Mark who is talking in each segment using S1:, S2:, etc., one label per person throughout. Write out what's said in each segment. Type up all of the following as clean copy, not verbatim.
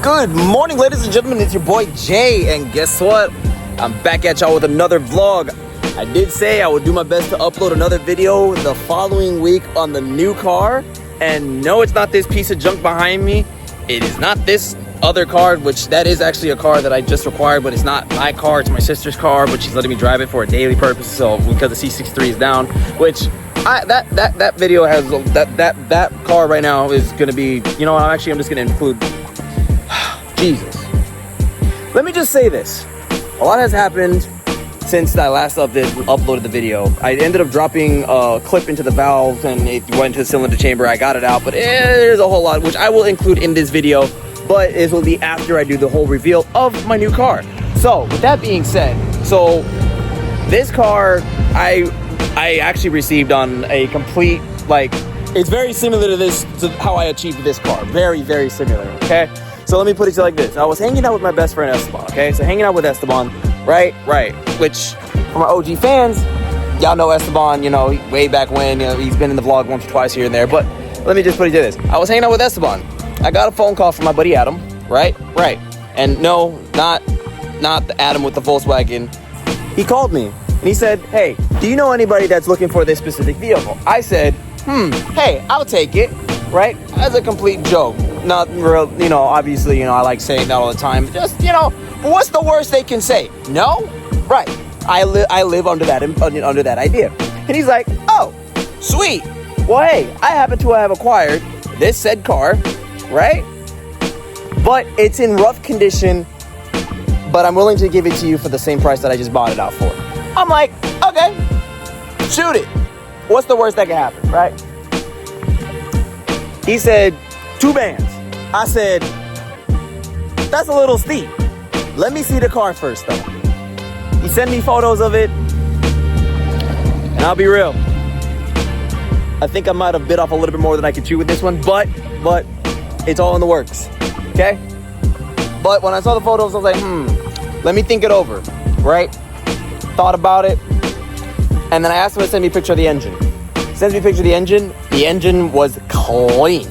S1: Good morning, ladies and gentlemen. It's your boy Jay, and guess what? I'm back at y'all with another vlog. I did say I would do my best to upload another video the following week on the new car. And no, it's not this piece of junk behind me. It is not this other car, which that is actually a car that I just acquired, but it's not my car. It's my sister's car, but she's letting me drive it for a daily purpose. So because the C63 is down, which that video has that car right now is gonna be, you know, I'm just gonna include Jesus. Let me just say this. A lot has happened since I last uploaded the video. I ended up dropping a clip into the valve and it went to the cylinder chamber. I got it out, but there's a whole lot, which I will include in this video, but it will be after I do the whole reveal of my new car. So with that being said, so this car, I actually received on a complete, like, it's very similar to how I achieved this car. Very, very similar, okay? So let me put it to you like this. I was hanging out with my best friend Esteban, okay? So hanging out with Esteban, right? Which, for my OG fans, y'all know Esteban, you know, way back when, you know, he's been in the vlog once or twice here and there. But let me just put it to this. I was hanging out with Esteban. I got a phone call from my buddy Adam, right? And no, not the Adam with the Volkswagen. He called me and he said, hey, do you know anybody that's looking for this specific vehicle? I said, hey, I'll take it, right? As a complete joke. Not real, you know, obviously, you know, I like saying that all the time. Just, you know, what's the worst they can say? No? Right. I live under that idea. And he's like, oh, sweet. Well, hey, I happen to have acquired this said car, right? But it's in rough condition, but I'm willing to give it to you for the same price that I just bought it out for. I'm like, okay, shoot it. What's the worst that can happen, right? He said, 2 bands. I said, that's a little steep. Let me see the car first, though. He sent me photos of it, and I'll be real. I think I might have bit off a little bit more than I could chew with this one, but it's all in the works, okay? But when I saw the photos, I was like, let me think it over, right? Thought about it, and then I asked him to send me a picture of the engine. Sends me a picture of the engine. The engine was clean,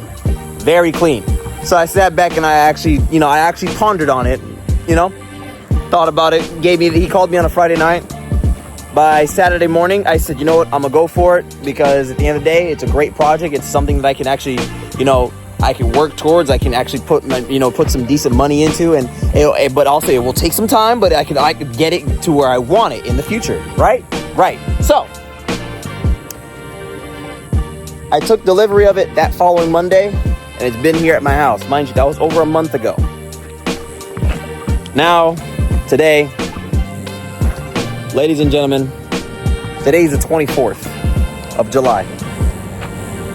S1: very clean. So I sat back and I actually pondered on it, you know, thought about it, he called me on a Friday night. By Saturday morning, I said, you know what, I'm gonna go for it, because at the end of the day, it's a great project. It's something that I can actually, you know, I can work towards. I can actually put some decent money into, but also it will take some time, but I could get it to where I want it in the future, right? So I took delivery of it that following Monday, and it's been here at my house. Mind you, that was over a month ago. Now, today, ladies and gentlemen, today is the 24th of July.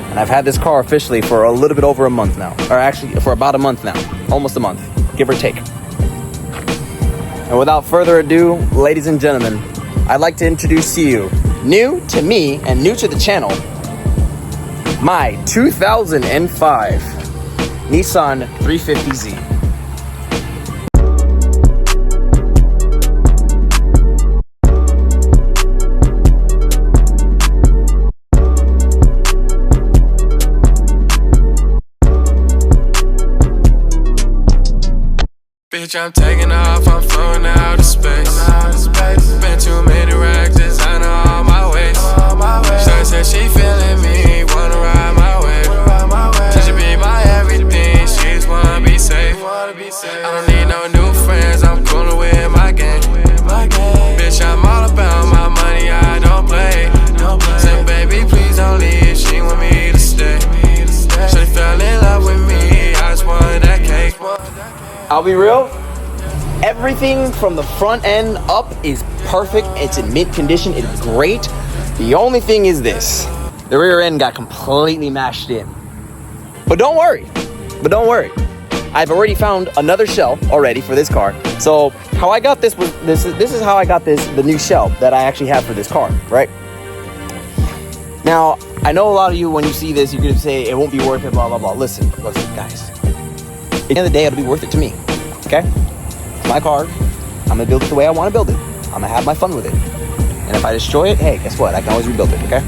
S1: And I've had this car officially for a little bit over a month now. Or actually, for about a month now. Almost a month, give or take. And without further ado, ladies and gentlemen, I'd like to introduce to you, new to me and new to the channel, my 2005 Nissan 350Z.
S2: Bitch, I'm taking off, I'm floating out of space. Been too many racks, designer all my ways. Shorty said she feeling me, wanna ride my wave. She should be my everything, she just wanna be safe. I don't need no new friends, I'm coolin' with my gang. Bitch, I'm all about my money, I don't play. Say, baby, please don't leave, she want me to stay. Shorty fell in love with me, I just wanted that cake.
S1: I'll be real, everything from the front end up is perfect. It's in mint condition, it's great. The only thing is this, the rear end got completely mashed in. But don't worry, I've already found another shell already for this car. So how I got this was, this is how I got the new shell that I actually have for this car, right? Now, I know a lot of you, when you see this, you're gonna say it won't be worth it, blah, blah, blah. Listen, guys. At the end of the day, it'll be worth it to me, okay? It's my car. I'm gonna build it the way I wanna build it. I'm gonna have my fun with it. And if I destroy it, hey, guess what? I can always rebuild it, okay?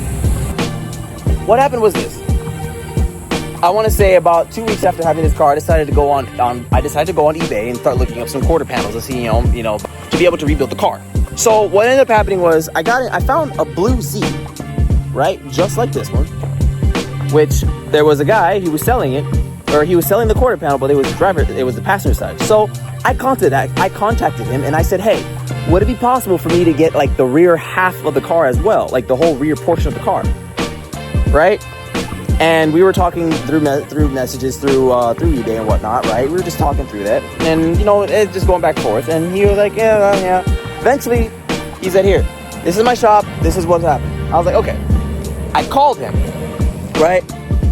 S1: What happened was this. I want to say about 2 weeks after having this car, I decided to go on eBay and start looking up some quarter panels to see, to be able to rebuild the car. So what ended up happening was I found a blue Z, right? Just like this one, which there was a guy, he was selling it, or he was selling the quarter panel, but it was the passenger side. So I contacted him and I said, hey, would it be possible for me to get like the rear half of the car as well? Like the whole rear portion of the car, right? And we were talking through messages, through eBay and whatnot, right? We were just talking through that, and it's just going back and forth. And he was like, yeah. Eventually, he said, here, this is my shop. This is what's happening. I was like, okay. I called him, right?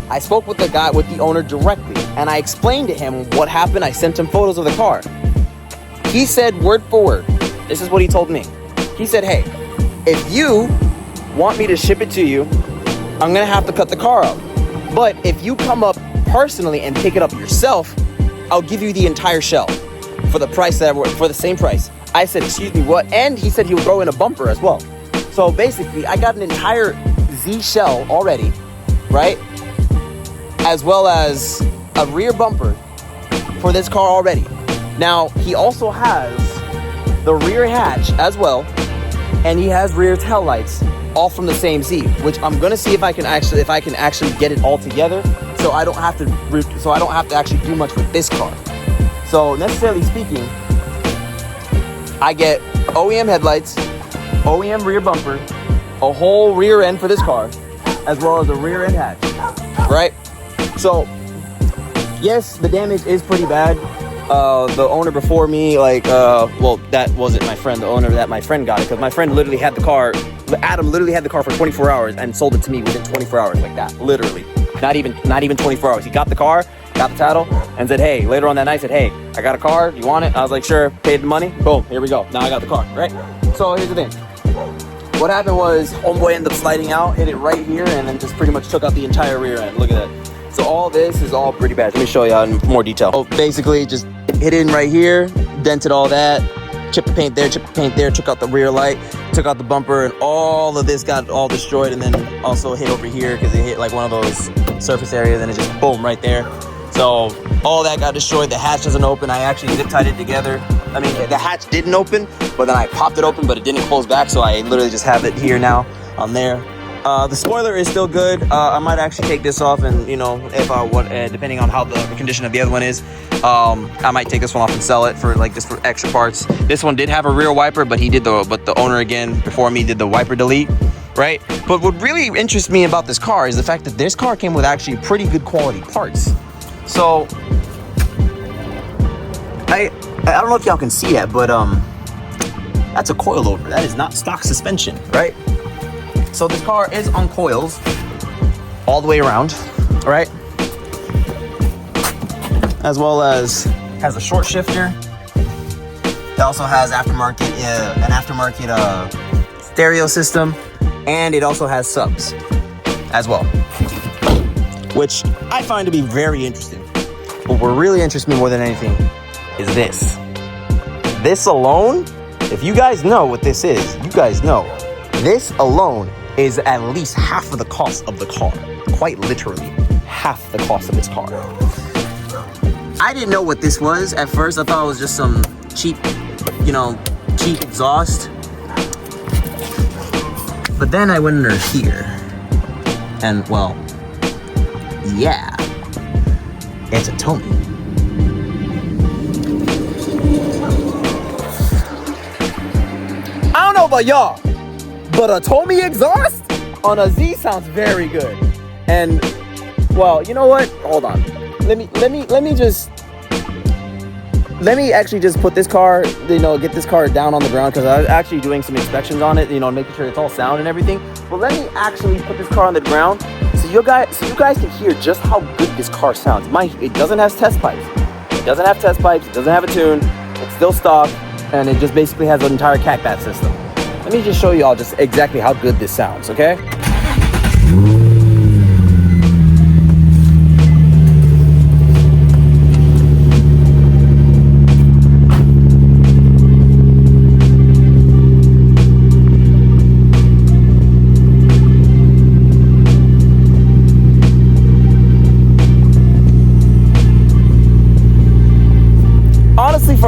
S1: I spoke with the owner directly, and I explained to him what happened. I sent him photos of the car. He said word for word, this is what he told me. He said, hey, if you want me to ship it to you, I'm gonna have to cut the car up. But if you come up personally and pick it up yourself, I'll give you the entire shell for the same price. I said, excuse me, what? And he said he would throw in a bumper as well. So basically, I got an entire Z shell already, right? As well as a rear bumper for this car already. Now, he also has the rear hatch as well, and he has rear tail lights, all from the same Z, which I'm gonna see if I can actually get it all together, so I don't have to actually do much with this car. So necessarily speaking, I get OEM headlights, OEM rear bumper, a whole rear end for this car, as well as a rear end hatch, right? So yes, the damage is pretty bad. The owner before me, that wasn't my friend. The owner that my friend got it, because my friend literally had the car. Adam literally had the car for 24 hours and sold it to me within 24 hours, like that. Literally, not even 24 hours. He got the car, got the title, and said, hey. Later on that night, said, hey, I got a car. You want it? I was like, sure. Paid the money. Boom. Here we go. Now I got the car. Right. So here's the thing. What happened was, homeboy ended up sliding out, hit it right here, and then just pretty much took out the entire rear end. Look at that. So all this is all pretty bad. Let me show you in more detail. So basically, just hit in right here, dented all that, chipped the paint there, took out the rear light, took out the bumper, and all of this got all destroyed, and then also hit over here because it hit like one of those surface areas, and it just boom right there. So all that got destroyed. The hatch doesn't open. I actually zip tied it together. I mean, the hatch didn't open, but then I popped it open, but it didn't close back, so I literally just have it here now on there. The spoiler is still good. I might actually take this off, and if I want, depending on how the condition of the other one is, I might take this one off and sell it for just for extra parts. This one did have a rear wiper, but the owner again before me did the wiper delete, right? But what really interests me about this car is the fact that this car came with actually pretty good quality parts. So I don't know if y'all can see that, but that's a coilover. That is not stock suspension, right? So this car is on coils all the way around, right? As well as has a short shifter. It also has an aftermarket stereo system, and it also has subs as well, which I find to be very interesting. But what really interests me more than anything is this. This alone, if you guys know what this is, you guys know this alone is at least half of the cost of the car. Quite literally, half the cost of this car. I didn't know what this was at first. I thought it was just some cheap exhaust. But then I went under here. And, well, yeah. It's a Tomy. I don't know about y'all, but a Tomy exhaust on a Z sounds very good. And well, you know what? Hold on. Let me actually just put this car, get this car down on the ground, because I was actually doing some inspections on it, making sure it's all sound and everything. But let me actually put this car on the ground so you guys can hear just how good this car sounds. It doesn't have test pipes. It doesn't have test pipes. It doesn't have a tune. It's still stock, and it just basically has an entire CACBAT system. Let me just show you all just exactly how good this sounds, okay?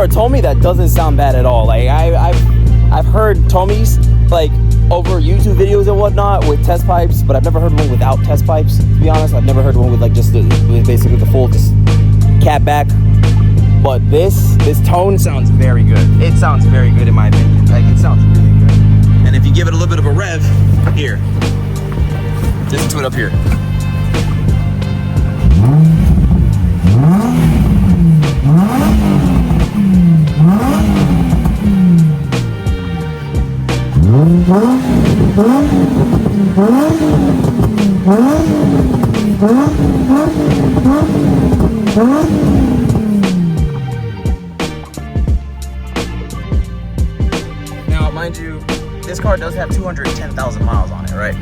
S1: for a Tomy, that doesn't sound bad at all. Like I've heard Tomys like over YouTube videos and whatnot with test pipes, but I've never heard one without test pipes. To be honest, I've never heard one with like just with basically the full just cat back. But this tone sounds very good. It sounds very good in my opinion. Like it sounds really good. And if you give it a little bit of a rev, here, listen to it up here. Now, mind you, this car does have 210,000 miles on it, right?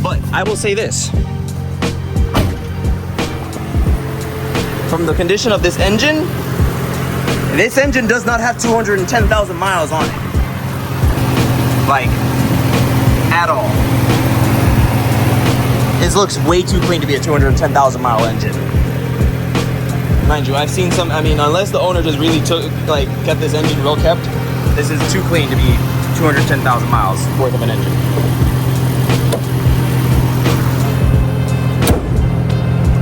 S1: But I will say this. From the condition of this engine does not have 210,000 miles on it. Like, at all. This looks way too clean to be a 210,000 mile engine. Mind you, I've seen some, I mean, unless the owner just really kept this engine real kept, this is too clean to be 210,000 miles worth of an engine.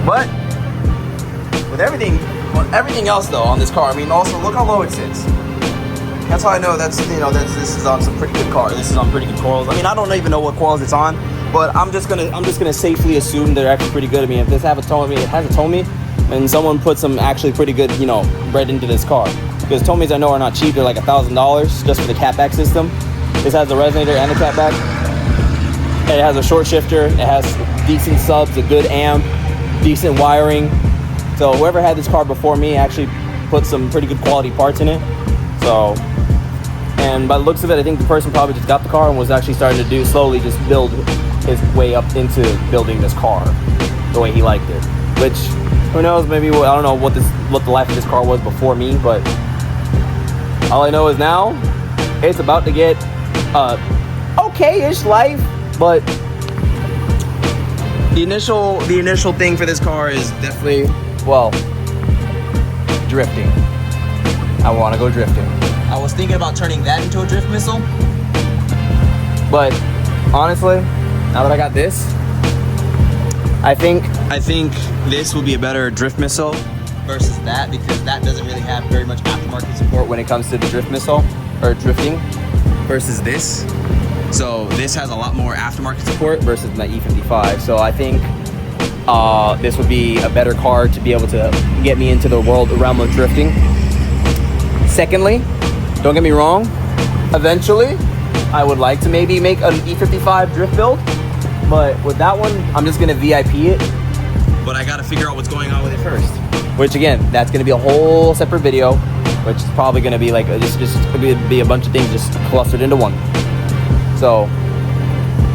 S1: But with everything else though on this car, I mean, also look how low it sits. That's how I know this is on some pretty good car. This is on pretty good coils. I mean, I don't even know what coils it's on, but I'm just gonna safely assume they're actually pretty good. I mean, if this has a Tomy, and someone put some actually pretty good, bread into this car. Because Tomys I know are not cheap. They're like $1,000 just for the catback system. This has the resonator and the catback. It has a short shifter. It has decent subs, a good amp, decent wiring. So whoever had this car before me actually put some pretty good quality parts in it. So, and by the looks of it, I think the person probably just got the car and was actually starting to slowly just build his way up into building this car the way he liked it. Which, who knows, maybe, I don't know what the life of this car was before me, but all I know is now it's about to get okay-ish life, but the initial thing for this car is definitely, well, drifting. I want to go drifting. I was thinking about turning that into a drift missile, but honestly, now that I got this, I think this will be a better drift missile versus that, because that doesn't really have very much aftermarket support when it comes to the drift missile or drifting versus this. So this has a lot more aftermarket support versus my E55. So I think this would be a better car to be able to get me into the realm of drifting. Secondly, don't get me wrong, eventually I would like to maybe make an E55 drift build, but with that one, I'm just gonna VIP it. But I gotta figure out what's going on with it first. Which again, that's gonna be a whole separate video, which is probably gonna be like just gonna be a bunch of things just clustered into one. So,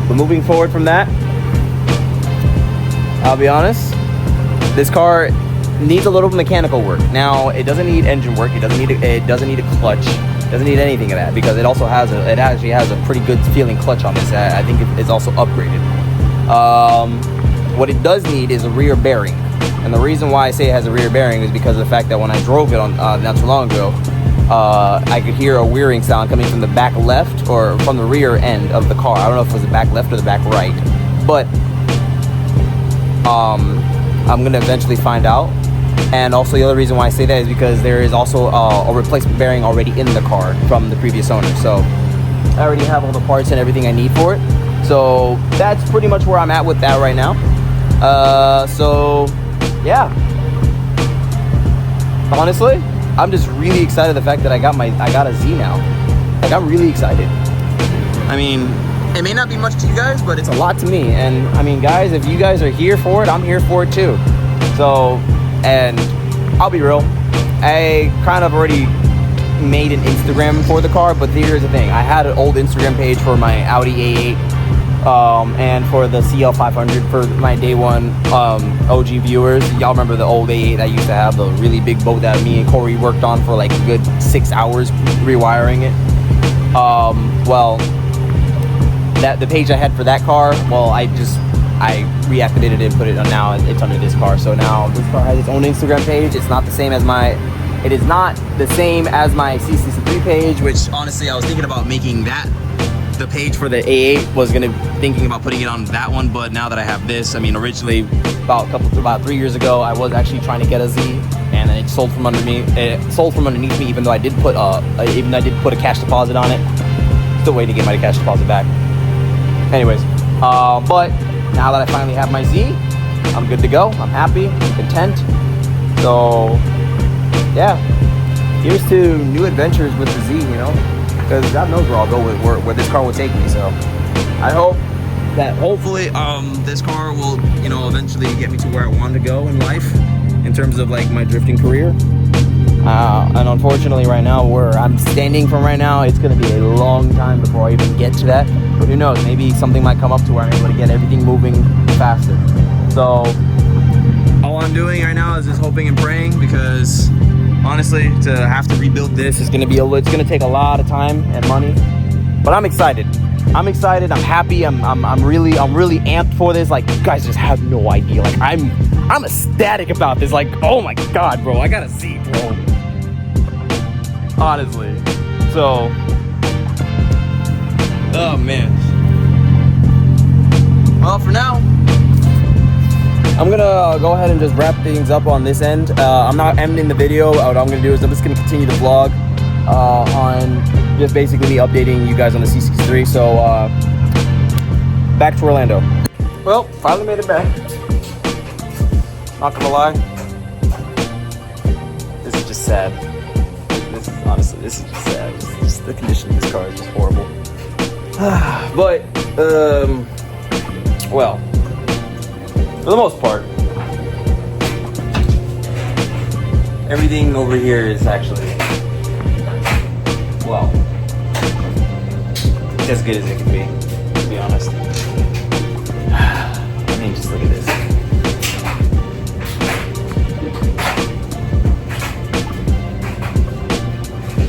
S1: but moving forward from that, I'll be honest, this car needs a little mechanical work. Now, it doesn't need engine work. It doesn't need a clutch. It doesn't need anything of that, because it actually has a pretty good feeling clutch on this. I think it's also upgraded. What it does need is a rear bearing, and the reason why I say it has a rear bearing is because of the fact that when I drove it on not too long ago, I could hear a whirring sound coming from the back left or from the rear end of the car. I don't know if it was the back left or the back right, but I'm gonna eventually find out. And also the other reason why I say that is because there is also a replacement bearing already in the car from the previous owner. So I already have all the parts and everything I need for it. So that's pretty much where I'm at with that right now. So yeah, honestly, I'm just really excited the fact that I got a Z now. Like, I'm really excited. I mean, it may not be much to you guys, but it's a lot to me. And I mean, guys, if you guys are here for it, I'm here for it too. So, and I'll be real, I kind of already made an Instagram for the car, but here's the thing. I had an old Instagram page for my Audi A8 and for the CL500 for my day one OG viewers. Y'all remember the old A8 I used to have, the really big boat that me and Corey worked on for like a good 6 hours rewiring it. Well, the page I had for that car, well, I reactivated it and put it on. Now it's under this car. So now this car has its own Instagram page. It's not the same as my It is not the same as my CC3 page, which honestly I was thinking about making that the page for the A8, was thinking about putting it on that one, but now that I have this, I mean, originally about 3 years ago, I was actually trying to get a Z, and then it sold from under me. It sold from underneath me, even though I did put a cash deposit on it. Still waiting to get my cash deposit back. Anyways, but now that I finally have my Z, I'm good to go. I'm happy, I'm content. So yeah, here's to new adventures with the Z, you know, because God knows where I'll go with where this car will take me. So I hope that hopefully this car will, you know, eventually get me to where I want to go in life in terms of like my drifting career. And unfortunately right now, where I'm standing from right now, it's going to be a long time before I even get to that. But who knows, maybe something might come up to where I'm able to get everything moving faster. So all I'm doing right now is just hoping and praying, because honestly, to have to rebuild this is going to it's going to take a lot of time and money. But I'm excited. I'm happy. I'm really amped for this. Like, you guys just have no idea. Like, I'm ecstatic about this. Like, oh my God, bro, I gotta see, bro. Honestly. So, oh man. Well, for now, I'm gonna go ahead and just wrap things up on this end. I'm not ending the video. What I'm gonna do is I'm just gonna continue the vlog on just basically me updating you guys on the C63. So back to Orlando. Well, finally made it back. Not gonna lie, this is just sad. This is just sad. Just the condition of this car is just horrible. But well, for the most part, everything over here is actually, well, as good as it can be, to be honest. I mean, just look at this.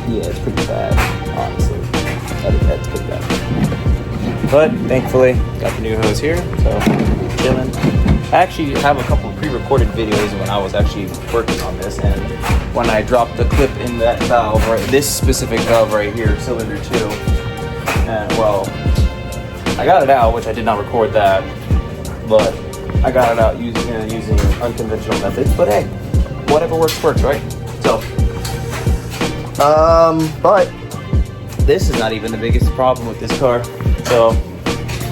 S1: Yeah, it's pretty bad, honestly. That's pretty bad. But thankfully, got the new hose here, so chilling. I actually have a couple of pre-recorded videos when I was actually working on this, and when I dropped the clip in that valve, right, this specific valve right here, cylinder 2, and well, I got it out, which I did not record that, but I got it out using unconventional methods. But hey, whatever works, right? So, but this is not even the biggest problem with this car. So,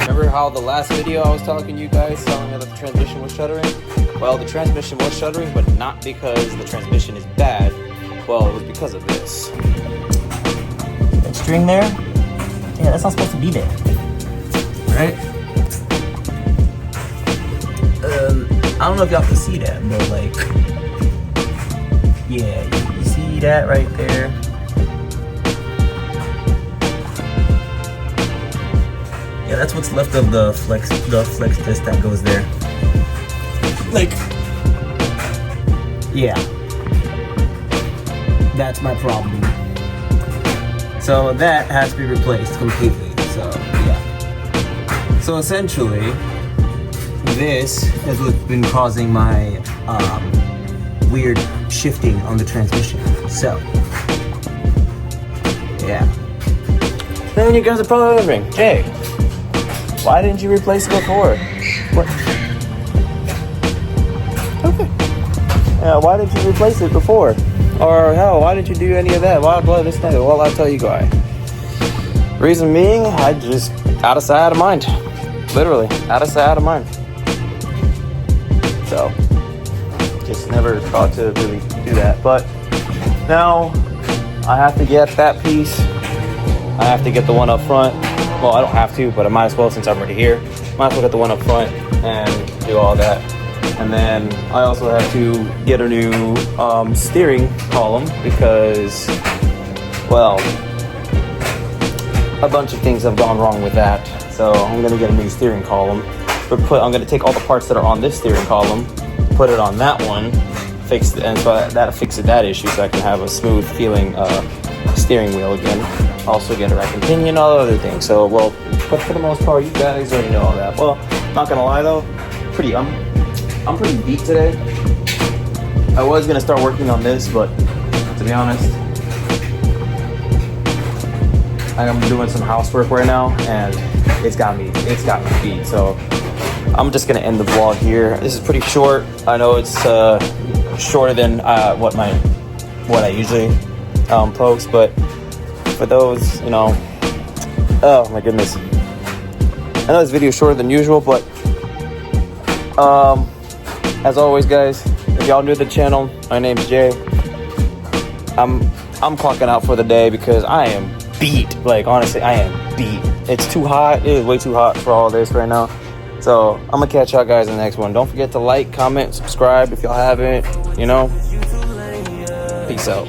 S1: remember how the last video I was talking to you guys, telling me that the transmission was shuddering? Well, the transmission was shuddering, but not because the transmission is bad. Well, it was because of this. That string there? Yeah, that's not supposed to be there. Right? I don't know if y'all can see that, but like, yeah, you see that right there? Yeah, that's what's left of the flex disc that goes there. Like, yeah, that's my problem. So that has to be replaced completely. So yeah. So essentially, this is what's been causing my weird shifting on the transmission. So yeah. Then you guys are probably wondering, Jay, why didn't you replace it before? What? Okay. Yeah, why didn't you replace it before? Or hell, why didn't you do any of that? Why this thing? Well, I'll tell you why. Reason being, I just out of sight, out of mind. Literally, out of sight, out of mind. So, just never thought to really do that. But now, I have to get that piece. I have to get the one up front. Well, I don't have to, but I might as well since I'm already here. Might as well get the one up front and do all that. And then I also have to get a new steering column because, well, a bunch of things have gone wrong with that. So I'm going to get a new steering column. But I'm going to take all the parts that are on this steering column, put it on that one, fix it, and so that fixes that issue so I can have a smooth feeling steering wheel again. Also get a rack and pinion, all other things. So, well, but for the most part, you guys already know all that. Well, not gonna lie though, I'm pretty beat today. I was gonna start working on this, but to be honest. I'm doing some housework right now, and it's got me beat. So I'm just gonna end the vlog here. This is pretty short. I know it's shorter than what I usually post, but for those, you know, oh my goodness. I know this video is shorter than usual, but as always, guys, if y'all new to the channel, my name's Jay. I'm clocking out for the day because I am beat. Like, honestly, I am beat. It's too hot. It is way too hot for all this right now. So I'm gonna catch y'all guys in the next one. Don't forget to like, comment, subscribe if y'all haven't, you know. Peace out.